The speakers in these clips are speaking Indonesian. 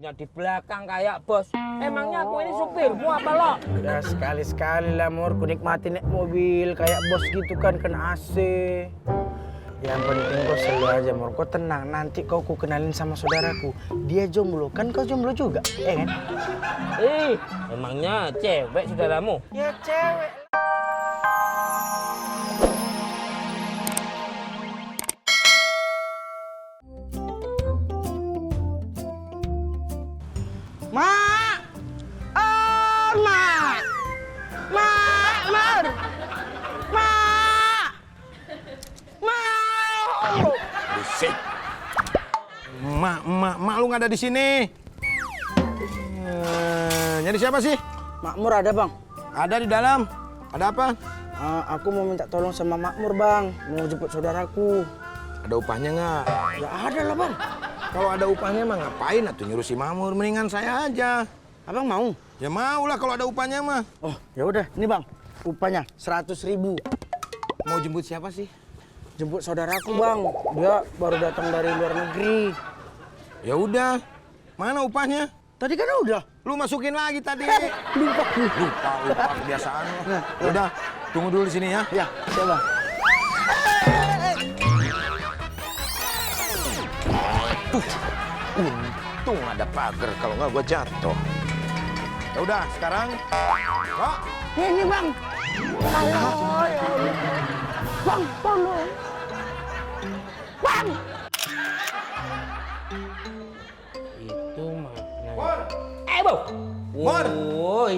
duduknya di belakang kayak bos. Emangnya aku ini supirmu apa lo? Udah sekali-sekali lah Mur, ku nikmatin naik mobil kayak bos gitu kan, kena AC. Yang penting kau selalu aja Mur, kau tenang. Nanti kau ku kenalin sama saudaraku. Dia jomblo, kan kau jomblo juga, ya kan? Emangnya cewek saudaramu? Ya cewek. Mak! Oh, Mak! Mak! Mak! Mak! Mak! Bisik. Mak lu nggak ada di sini. Nyari siapa sih? Makmur ada bang? Ada di dalam. Ada apa? Aku mau minta tolong sama Makmur bang, mau jemput saudaraku. Ada upahnya nggak? Ya ada lah bang. Kalau ada upahnya mah ngapain atuh nyuruh si Mamur? Mendingan saya aja. Abang mau? Ya mau lah kalau ada upahnya mah. Oh ya udah, ini bang, upahnya 100.000. Mau jemput siapa sih? Jemput saudaraku bang, dia baru datang dari luar negeri. Ya udah. Mana upahnya? Tadi kan udah. Lu masukin lagi tadi. Lupa. Lupa kebiasaan lu. Nah, Udah, tunggu dulu di sini ya. Ya, siap bang. Untung ada pagar, kalau nggak gua jatuh. Ya udah, sekarang. Kok? Ini bang. Bang, tolong. Bang. Itu mana? Mur! Bu! Mur! Oh,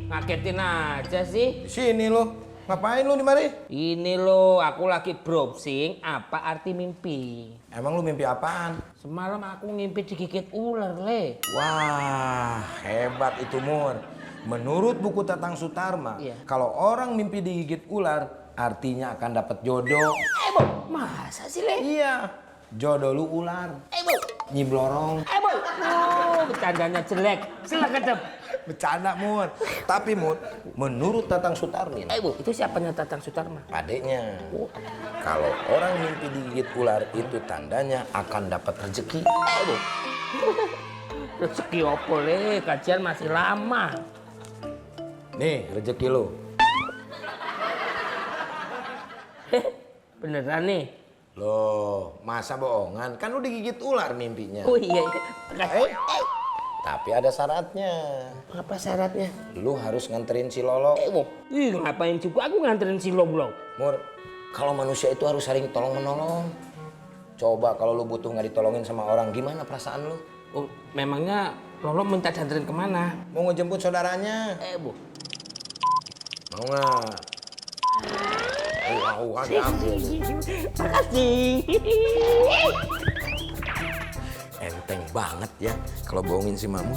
ngagetin aja sih. Di sini lu. Ngapain lu di mari? Ini lo, aku lagi browsing apa arti mimpi. Emang lu mimpi apaan? Semalam aku ngimpi digigit ular, Le. Wah, hebat itu Mur. Menurut buku Tatang Sutarma, Iya. kalau orang mimpi digigit ular, artinya akan dapat jodoh. Bu, masa sih, Le? Iya, jodoh lu ular. Bu, Nyiblorong. Bu. Oh, bercandanya jelek. Selekadep. Bercanda Mur. Tapi Mur, menurut Tatang Sutarmin, Bu, itu siapanya Tatang Sutarma? adeknya, kalau orang mimpi digigit ular itu tandanya akan dapat rezeki. Bu. Rezeki opo, Le? Kajian masih lama. Nih rezeki lu. Beneran nih? Loh, masa bohongan? Kan lu digigit ular mimpinya. Oh iya. Tapi ada syaratnya. Apa syaratnya? Lu harus nganterin si Lolo. Bu. Ngapain juga aku nganterin si Lolo? Mur, kalau manusia itu harus saling tolong-menolong. Coba kalau lu butuh nggak ditolongin sama orang, gimana perasaan lu? Oh, memangnya Lolo minta dianterin kemana? Mau ngejemput saudaranya. Bu. Mau nggak? Ada aku. Makasih. Enteng banget ya kalau bohongin si Mamu.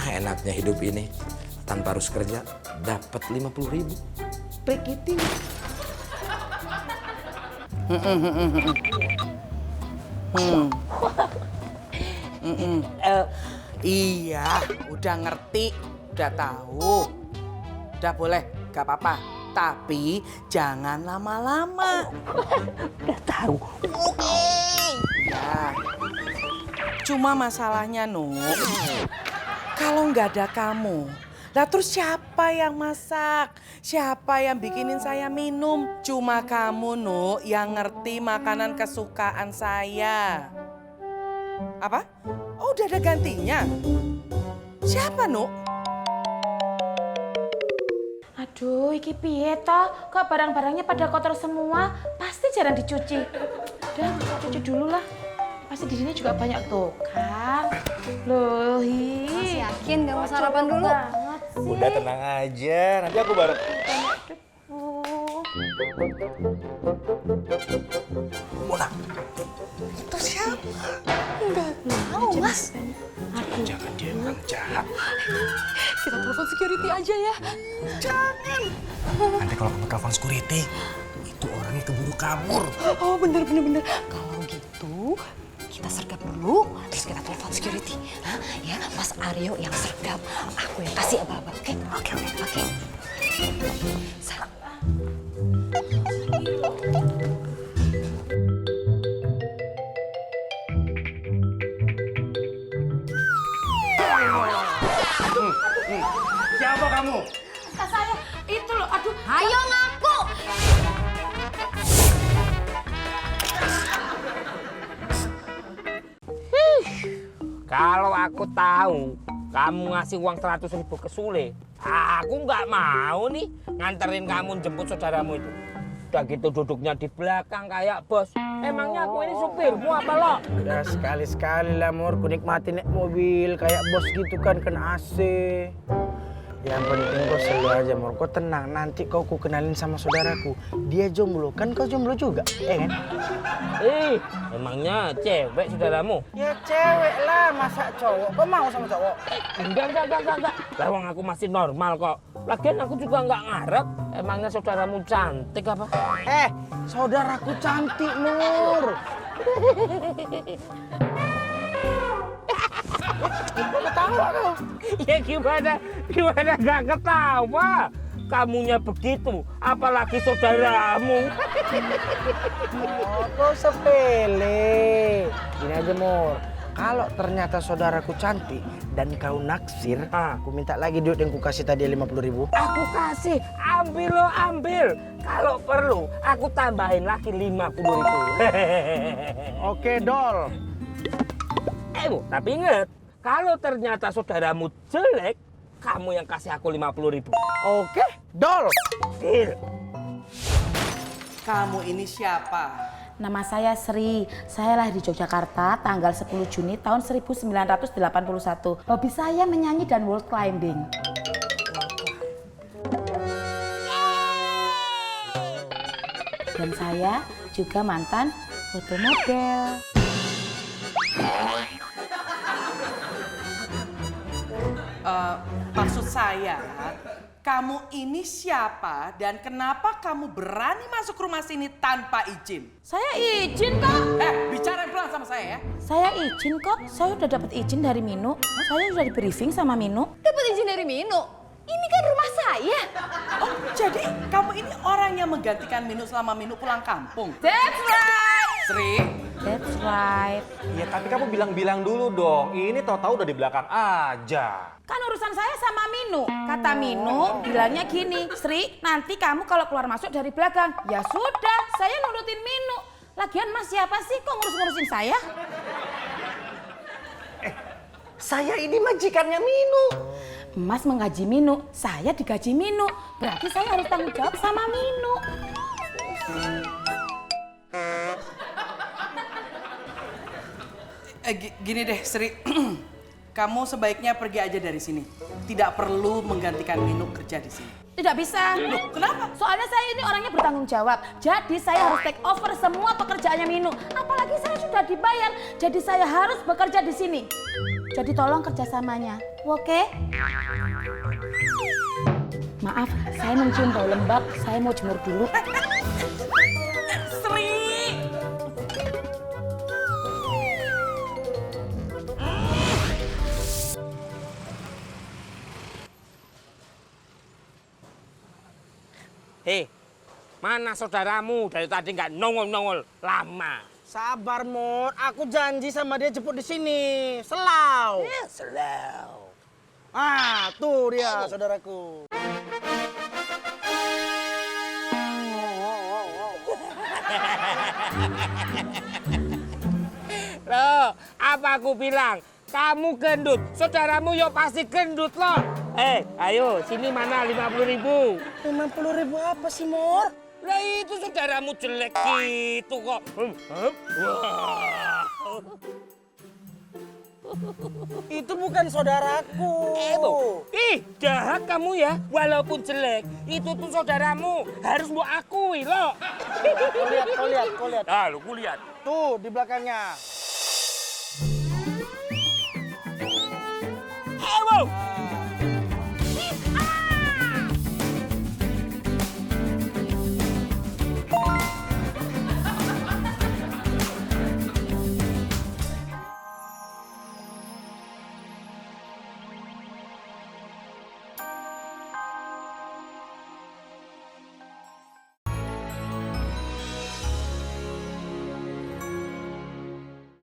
Enaknya hidup ini. Tanpa harus kerja, dapat 50.000. Begitu. Iya, udah ngerti, udah tahu. Udah boleh, gak apa-apa. Tapi jangan lama-lama. Udah tahu. Ya. Cuma masalahnya, Nuk, kalau nggak ada kamu, lah terus siapa yang masak? Siapa yang bikinin saya minum? Cuma kamu, Nuk, yang ngerti makanan kesukaan saya. Apa? Oh, udah ada gantinya? Siapa, Nuk? Aduh, iki piye toh? Kok barang-barangnya pada kotor semua? Pasti jarang dicuci. Udah, cuci dulu lah. Pasti di sini juga banyak tuh kan. Loh, Masih yakin gak mau sarapan dulu? banget sih. Udah tenang aja, nanti aku baru. Oh. Mona, Itu siapa? Nggak tahu, Mas. jangan dia orang jahat. Kita telepon security aja ya. Jangan. Nanti kalau kamu telepon security, itu orangnya keburu kabur. Oh, bener. Kalau gitu, kita sergap dulu, terus kita telepon security. Hah? Ya, Mas Aryo yang sergap, aku yang kasih abang-abang, oke? Oke. Salam. apa kamu? Tas saya itu loh, aduh. Ayo ngaku. Kalau aku tahu kamu ngasih uang 100.000 ke Sule, aku nggak mau nih nganterin kamu jemput saudaramu itu. Udah gitu duduknya di belakang kayak bos. Emangnya aku ini supirmu apa lo? Udah sekali-sekali lah Mur, ku nikmatin naik mobil kayak bos gitu kan, kena AC. Yang penting kau selalu aja Mur, kau tenang, nanti kau ku kenalin sama saudaraku. Dia jomblo, kan kau jomblo juga, kan? Emangnya cewek saudaramu? Ya cewek lah, masa cowok? Kau mau sama cowok? Enggak. Lawang aku masih normal kok. Lagian aku juga nggak ngarep. Emangnya saudaramu cantik apa? Saudaraku cantik Nur. Kok ketawa kau? Ya gimana nggak ketawa? Kamunya begitu, apalagi saudaramu. Oh, kau sepele. Gini aja Mur, kalau ternyata saudaraku cantik dan kau naksir, aku minta lagi duit yang ku kasih tadi 50.000. Aku kasih, ambil lo ambil. Kalau perlu, aku tambahin lagi 50.000. Oke, Dol. Bu, tapi inget, kalau ternyata saudaramu jelek, kamu yang kasih aku 50.000. Oke, Dol. Deal. Kamu ini siapa? Nama saya Sri. Saya lahir di Yogyakarta tanggal 10 Juni tahun 1981. Hobi saya menyanyi dan wall climbing. Dan saya juga mantan foto model. Maksud saya, kamu ini siapa dan kenapa kamu berani masuk rumah sini tanpa izin? Saya izin kok. Bicara pelan sama saya ya. Saya izin kok. Saya udah dapat izin dari Minu. Saya udah di briefing sama Minu. Dapat izin dari Minu. Ini kan rumah saya. Oh, jadi kamu ini orang yang menggantikan Minu selama Minu pulang kampung? That's right. Sri? That's right. Ya tapi kamu bilang-bilang dulu dong, ini tahu-tahu udah di belakang aja. Kan urusan saya sama Minu. Kata Minu bilangnya gini, Sri, nanti kamu kalau keluar masuk dari belakang. Ya sudah, saya nurutin Minu. Lagian Mas siapa sih kok ngurus-ngurusin saya? Saya ini majikannya Minu. Mas menggaji Minu, saya digaji Minu. Berarti saya harus tanggung jawab sama Minu. Gini deh, Sri. Kamu sebaiknya pergi aja dari sini. Tidak perlu menggantikan Minu kerja di sini. Tidak bisa. Loh, kenapa? Soalnya saya ini orangnya bertanggung jawab. Jadi saya harus take over semua pekerjaannya Minu. Apalagi saya sudah dibayar. Jadi saya harus bekerja di sini. Jadi tolong kerjasamanya. Oke? Maaf, saya mencium bau lembab. Saya mau jemur dulu. Sri! Hei, mana saudaramu? Dari tadi nggak nongol-nongol lama. Sabar Mur, aku janji sama dia jemput di sini. Selau. Selau. Ah, tuh dia saudaraku. Loh, apa aku bilang? Kamu gendut, saudaramu yo pasti gendut loh. Ayo, sini mana 50.000? 50.000 apa sih Mur? Lah itu saudaramu jelek gitu kok. Wah. Itu bukan saudaraku. Bu. Ih, jahat kamu ya. Walaupun jelek, itu tuh saudaramu. Harus mau akui loh. Kau lihat. Ah, lu lihat. Tuh di belakangnya. Wow.